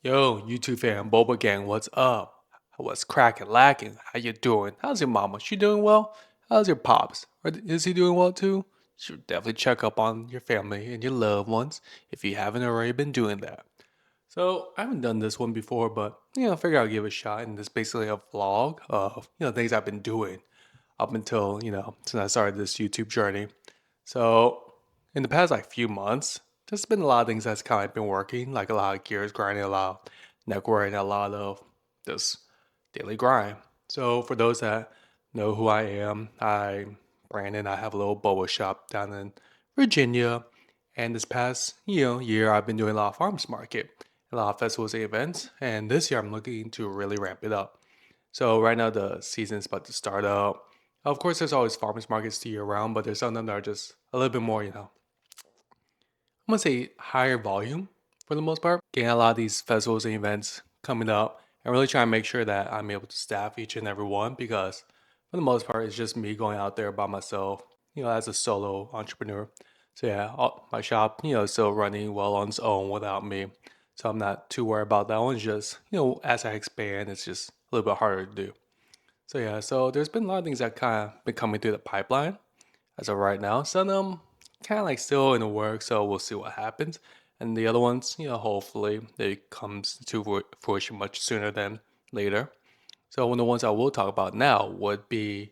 Yo, YouTube fan, Boba Gang, what's up? What's cracking, lacking? How you doing? How's your mama? She doing well? How's your pops? Is he doing well too? Should definitely check up on your family and your loved ones if you haven't already been doing that. So I haven't done this one before, but I figure I'll give it a shot. And this is basically a vlog of things I've been doing up until since I started this YouTube journey. So in the past like few months, there's been a lot of things that's kind of been working, like a lot of gears grinding, a lot of networking, a lot of this daily grind. So for those that know who I am, I'm Brandon. I have a little boba shop down in Virginia, and this past year I've been doing a lot of farmers market, a lot of festivals and events, and this year I'm looking to really ramp it up. So right now the season's about to start up. Of course, there's always farmers markets to year round, but there's some of them that are just a little bit more, I'm gonna say higher volume for the most part. Getting a lot of these festivals and events coming up and really trying to make sure that I'm able to staff each and every one because for the most part, it's just me going out there by myself, as a solo entrepreneur. So yeah, my shop, is still running well on its own without me. So I'm not too worried about that one. It's just, as I expand, it's just a little bit harder to do. So yeah, so there's been a lot of things that kind of been coming through the pipeline as of right now. Some of them kind of like still in the works, so we'll see what happens. And the other ones, hopefully they comes to fruition much sooner than later. So one of the ones I will talk about now would be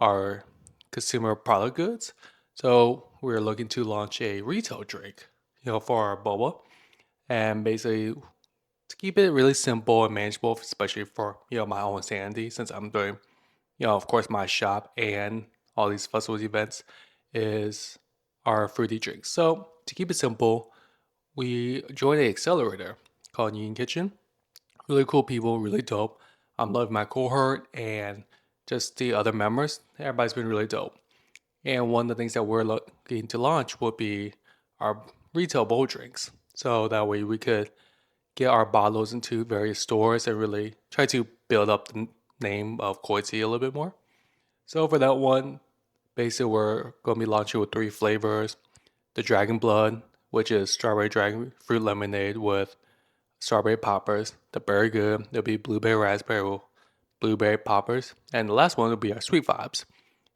our consumer product goods. So we're looking to launch a retail drink, for our boba, and basically to keep it really simple and manageable, especially for my own sanity, since I'm doing of course, my shop and all these festivals events is our fruity drinks. So to keep it simple, we joined an accelerator called Union Kitchen. Really cool people, really dope. I'm loving my cohort and just the other members. Everybody's been really dope. And one of the things that we're looking to launch would be our retail bowl drinks. So that way we could get our bottles into various stores and really try to build up the name of Koi Tea a little bit more. So for that one, basically we're going to be launching with three flavors. The Dragon Blood, which is strawberry dragon fruit lemonade with strawberry poppers. The Berry Good, there'll be blueberry raspberry with blueberry poppers. And the last one will be our Sweet Vibes,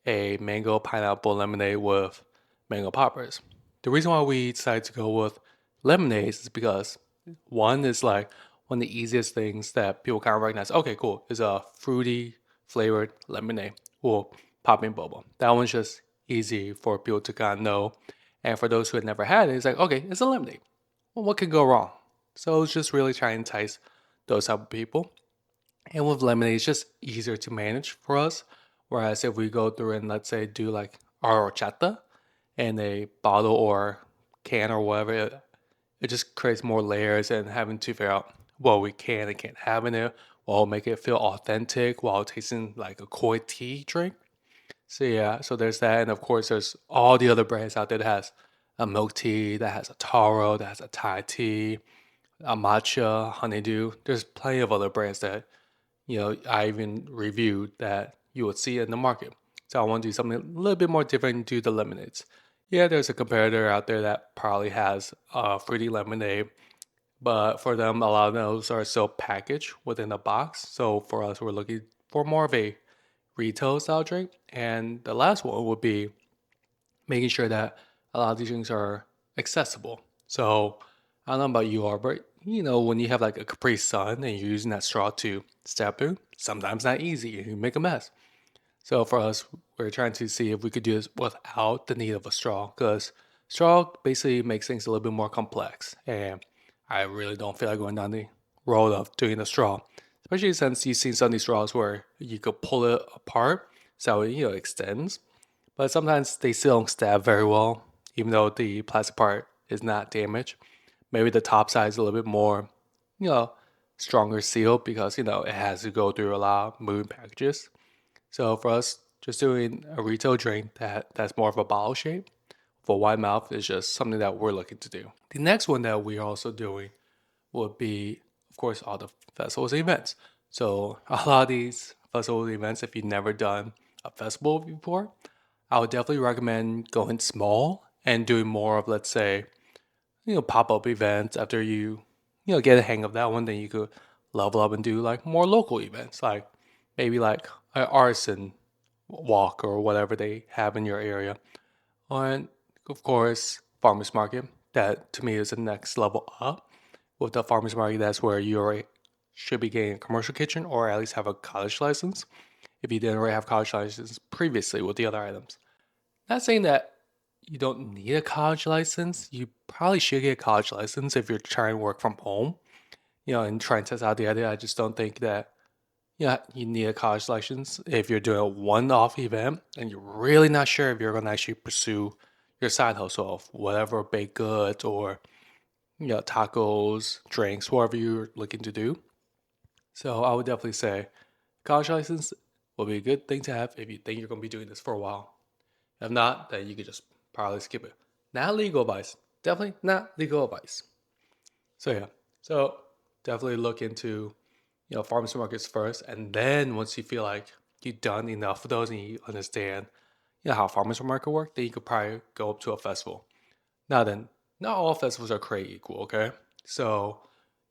a mango pineapple lemonade with mango poppers. The reason why we decided to go with lemonades is because one is like one of the easiest things that people kind of recognize. Okay, cool. Is a fruity flavored lemonade or popping boba. That one's just easy for people to kind of know. And for those who had never had it, it's like, okay, it's a lemonade. Well, what could go wrong? So it's just really trying to entice those type of people. And with lemonade, it's just easier to manage for us. Whereas if we go through and let's say do like our horchata in a bottle or can or whatever, it just creates more layers and having to figure out what we can and can't have in it while make it feel authentic while tasting like a koi tea drink. So yeah, so there's that, and of course there's all the other brands out there that has a milk tea, that has a taro, that has a Thai tea, a matcha, honeydew. There's plenty of other brands that I even reviewed that you would see in the market. So I want to do something a little bit more different to the lemonades. Yeah, there's a competitor out there that probably has fruity lemonade, but for them, a lot of those are still packaged within a box. So for us, we're looking for more of a retail style drink. And the last one would be making sure that a lot of these drinks are accessible. So I don't know about you are, but when you have like a Capri Sun and you're using that straw to step through, sometimes not easy and you make a mess. So for us, we're trying to see if we could do this without the need of a straw, because straw basically makes things a little bit more complex. And I really don't feel like going down the road of doing the straw, especially since you've seen some of these straws where you could pull it apart so it extends. But sometimes they still don't stab very well, even though the plastic part is not damaged. Maybe the top side is a little bit more, you know, stronger seal because it has to go through a lot of moving packages. So for us, just doing a retail drink that's more of a bottle shape for wide mouth is just something that we're looking to do. The next one that we're also doing would be, of course, all the festivals and events. So a lot of these festival events, if you've never done a festival before, I would definitely recommend going small and doing more of, let's say, pop-up events after you get a hang of that one, then you could level up and do like more local events, like maybe like an artisan walk or whatever they have in your area. And of course, farmers market. That to me is the next level up. With the farmers market, that's where you already should be getting a commercial kitchen or at least have a college license if you didn't already have college license previously with the other items. Not saying that you don't need a college license. You probably should get a college license if you're trying to work from home, and try and test out the idea. I just don't think that you need a college license if you're doing a one-off event and you're really not sure if you're going to actually pursue your side hustle of whatever baked goods or tacos, drinks, whatever you're looking to do. So I would definitely say college license will be a good thing to have if you think you're going to be doing this for a while. If not, then you could just probably skip it. Not legal advice. Definitely not legal advice. So yeah. So definitely look into farmers markets first, and then once you feel like you've done enough of those and you understand how farmers market work, then you could probably go up to a festival. Now then, not all festivals are created equal, okay? So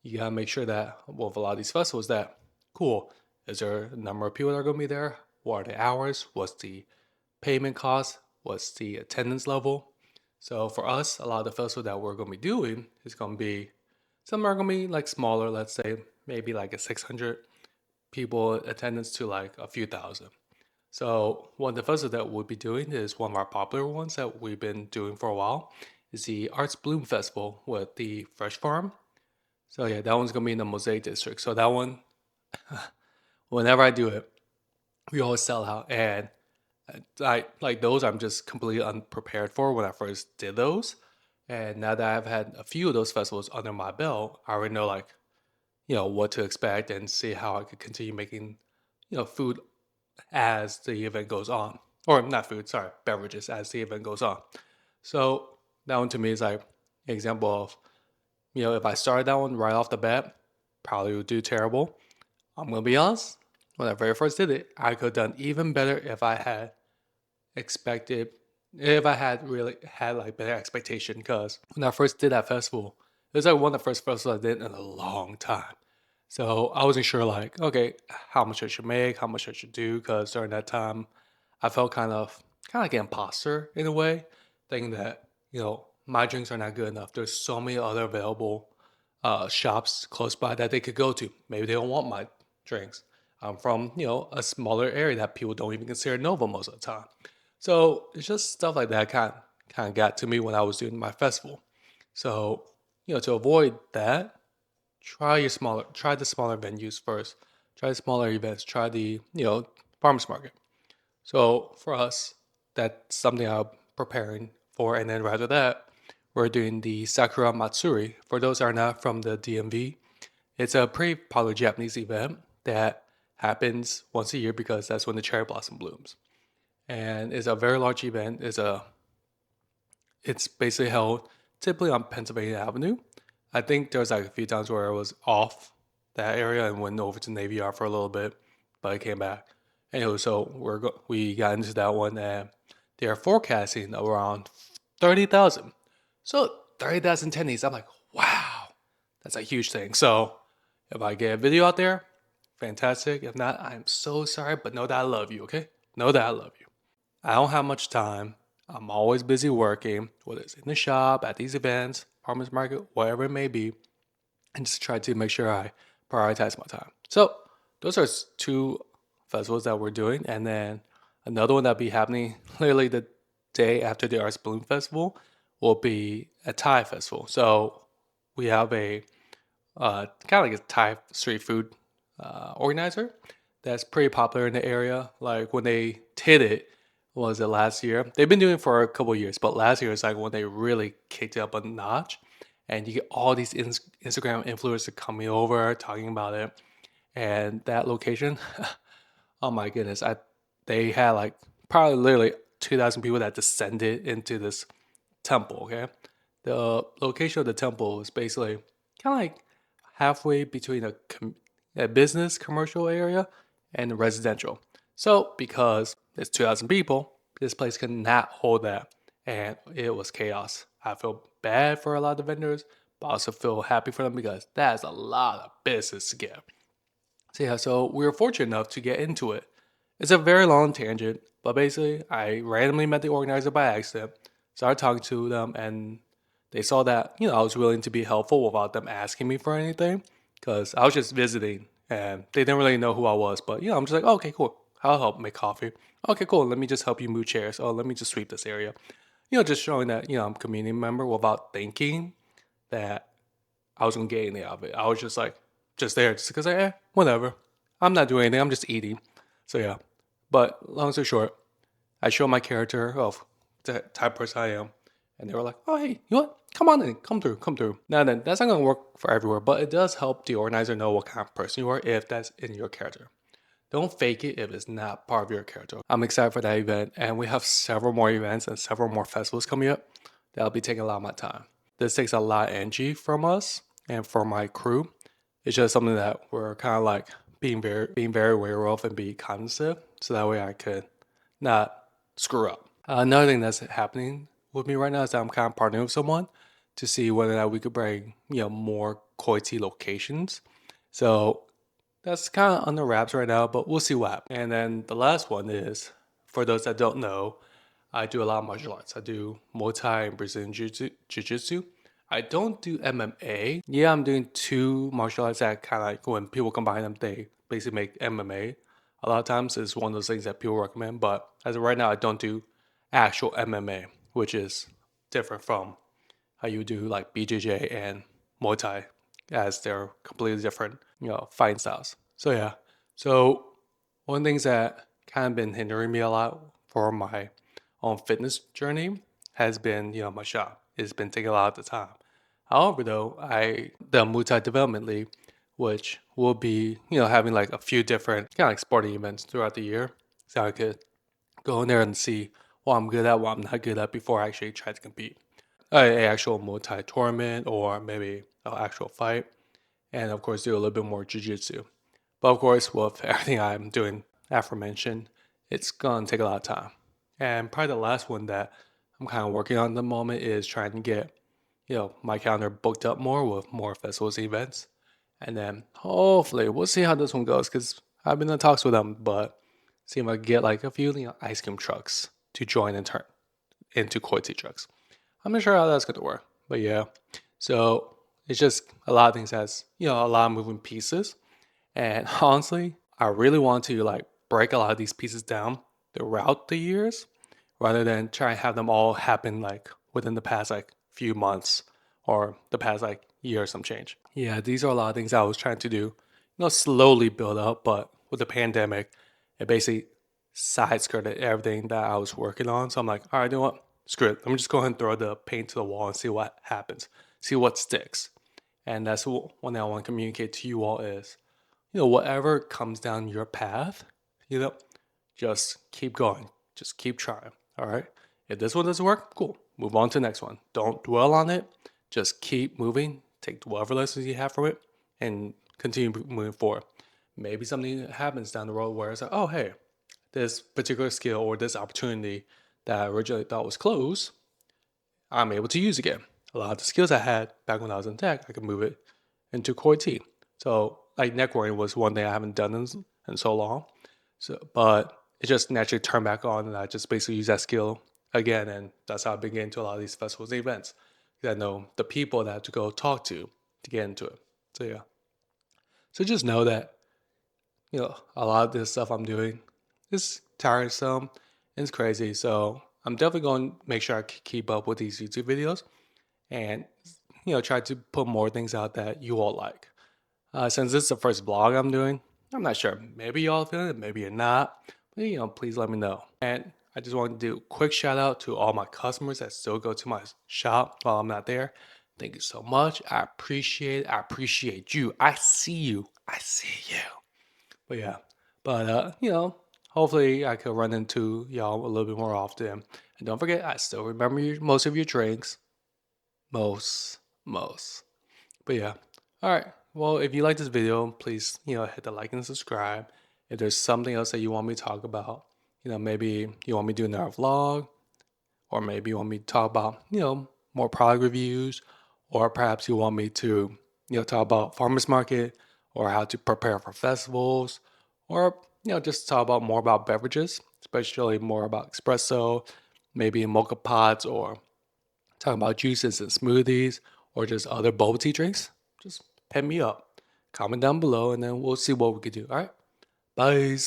you gotta make sure that with a lot of these festivals that cool, is there a number of people that are gonna be there? What are the hours? What's the payment cost? What's the attendance level? So for us, a lot of the festivals that we're gonna be doing is gonna be some are gonna be like smaller, let's say maybe like a 600 people attendance to like a few thousand. So one of the festivals that we'll be doing is one of our popular ones that we've been doing for a while is the Arts Bloom Festival with the Fresh Farm. So yeah, that one's gonna be in the Mosaic District. So that one, whenever I do it, we always sell out, and I like those. I'm just completely unprepared for when I first did those, and now that I've had a few of those festivals under my belt, I already know like what to expect and see how I could continue making food as the event goes on, or not food, sorry, beverages as the event goes on. So that one to me is like an example of if I started that one right off the bat, probably would do terrible. I'm gonna be honest. When I very first did it, I could have done even better if I had expected, if I had really had like better expectation. Because when I first did that festival, it was like one of the first festivals I did in a long time. So I wasn't sure like, okay, how much I should make, how much I should do, because during that time, I felt kind of like an imposter in a way, thinking that my drinks are not good enough. There's so many other available shops close by that they could go to. Maybe they don't want my drinks. I'm from a smaller area that people don't even consider Nova most of the time. So it's just stuff like that kind of got to me when I was doing my festival. So to avoid that, try the smaller venues first. Try the smaller events. Try the farmers market. So for us, that's something I'm preparing for. And then right after that, we're doing the Sakura Matsuri. For those that are not from the DMV, it's a pretty popular Japanese event that happens once a year because that's when the cherry blossom blooms. And it's a very large event. It's basically held typically on Pennsylvania Avenue. I think there was like a few times where I was off that area and went over to Navy Yard for a little bit, but I came back. Anyway, so we got into that one, and they are forecasting around 30,000. So 30,000 attendees. I'm like, wow, that's a huge thing. So if I get a video out there, fantastic. If not, I'm so sorry, but know that I love you. Okay, know that I love you. I don't have much time. I'm always busy working, whether it's in the shop, at these events, farmers market, whatever it may be, and just try to make sure I prioritize my time. So those are two festivals that we're doing, and then another one that'll be happening literally the day after the Arts Bloom Festival will be a Thai festival. So we have a kind of like a Thai street food organizer that's pretty popular in the area. Like when they did it, was it last year? They've been doing it for a couple of years, but last year is like when they really kicked it up a notch. And you get all these Instagram influencers coming over talking about it. And that location, oh my goodness, they had like probably literally 2,000 people that descended into this temple. Okay, the location of the temple is basically kind of like halfway between a business commercial area and residential. So because it's 2,000 people, this place could not hold that, and it was chaos. I feel bad for a lot of the vendors, but I also feel happy for them because that's a lot of business to get. So yeah, so we were fortunate enough to get into it. It's a very long tangent, but basically, I randomly met the organizer by accident, started talking to them, and they saw that I was willing to be helpful without them asking me for anything, because I was just visiting and they didn't really know who I was. But I'm just like, okay, cool. I'll help make coffee. Okay, cool. Let me just help you move chairs. Oh, let me just sweep this area. Just showing that I'm a community member without thinking that I was gonna get anything out of it. I was just like, just there, just because whatever. I'm not doing anything. I'm just eating. So yeah. But long story short, I showed my character of the type of person I am, and they were like, "Oh hey, you know what? Come on in, come through, come through." Now then, that's not gonna work for everywhere, but it does help the organizer know what kind of person you are if that's in your character. Don't fake it if it's not part of your character. I'm excited for that event, and we have several more events and several more festivals coming up that'll be taking a lot of my time. This takes a lot of energy from us and from my crew. It's just something that we're kind of like being very aware of and be cognizant, so that way I could not screw up. Another thing that's happening with me right now is that I'm kind of partnering with someone to see whether or not we could bring more Koi Tea locations. So that's kind of under wraps right now, but we'll see what happens. And then the last one is, for those that don't know, I do a lot of martial arts. I do Muay Thai and Brazilian Jiu-Jitsu. I don't do MMA. Yeah, I'm doing two martial arts that kind of like when people combine them, they basically make MMA. A lot of times it's one of those things that people recommend, but as of right now, I don't do actual MMA, which is different from how you do like BJJ and Muay Thai, as they're completely different, fighting styles. So yeah, so one of the things that kind of been hindering me a lot for my own fitness journey has been, my shop. It's been taking a lot of the time. However, though, the Muay Thai Development League, which will be, having like a few different kind of like sporting events throughout the year, so I could go in there and see what I'm good at, what I'm not good at before I actually try to compete. A actual Muay Thai tournament or maybe an actual fight, and of course do a little bit more jiu-jitsu. But of course, with everything I'm doing aforementioned, it's gonna take a lot of time. And probably the last one that I'm kind of working on at the moment is trying to get, my calendar booked up more with more festivals and events. And then hopefully we'll see how this one goes because I've been in talks with them, but see if I can get like a few ice cream trucks to join and turn into Koi Tea trucks. I'm not sure how that's gonna work, but yeah. So it's just a lot of things has a lot of moving pieces, and honestly, I really want to like break a lot of these pieces down throughout the years, rather than try and have them all happen like within the past like few months or the past like year or some change. Yeah, these are a lot of things I was trying to do, slowly build up, but with the pandemic, it basically side skirted everything that I was working on. So I'm like, all right, you know what? Screw it. Let me just go ahead and throw the paint to the wall and see what happens, see what sticks. And that's one thing I want to communicate to you all is, whatever comes down your path, you know, just keep going, just keep trying. All right. If this one doesn't work, cool. Move on to the next one. Don't dwell on it. Just keep moving. Take whatever lessons you have from it and continue moving forward. Maybe something happens down the road where it's like, oh, hey, this particular skill or this opportunity that I originally thought was closed, I'm able to use again. A lot of the skills I had back when I was in tech, I could move it into Core T. So like networking was one thing I haven't done in so long. So, but it just naturally turned back on, and I just basically use that skill again, and that's how I've been getting to a lot of these festivals and events. Because I know the people that I have to go talk to get into it. So yeah. So just know that a lot of this stuff I'm doing is tiresome and it's crazy. So I'm definitely going to make sure I keep up with these YouTube videos and try to put more things out that you all like. Since this is the first vlog I'm doing, I'm not sure. Maybe y'all feeling it, maybe you're not. But please let me know. And I just want to do a quick shout out to all my customers that still go to my shop while I'm not there. Thank you so much. I appreciate it. I appreciate you. I see you. I see you. But yeah. But hopefully I could run into y'all a little bit more often. And don't forget, I still remember most of your drinks. Most. But yeah. All right. Well, if you like this video, please, hit the like and subscribe. If there's something else that you want me to talk about, maybe you want me to do another vlog, or maybe you want me to talk about, more product reviews, or perhaps you want me to, talk about farmers market or how to prepare for festivals, or just talk about more about beverages, especially more about espresso, maybe mocha pots, or talking about juices and smoothies, or just other bubble tea drinks. Just hit me up, comment down below, and then we'll see what we could do. All right, bye.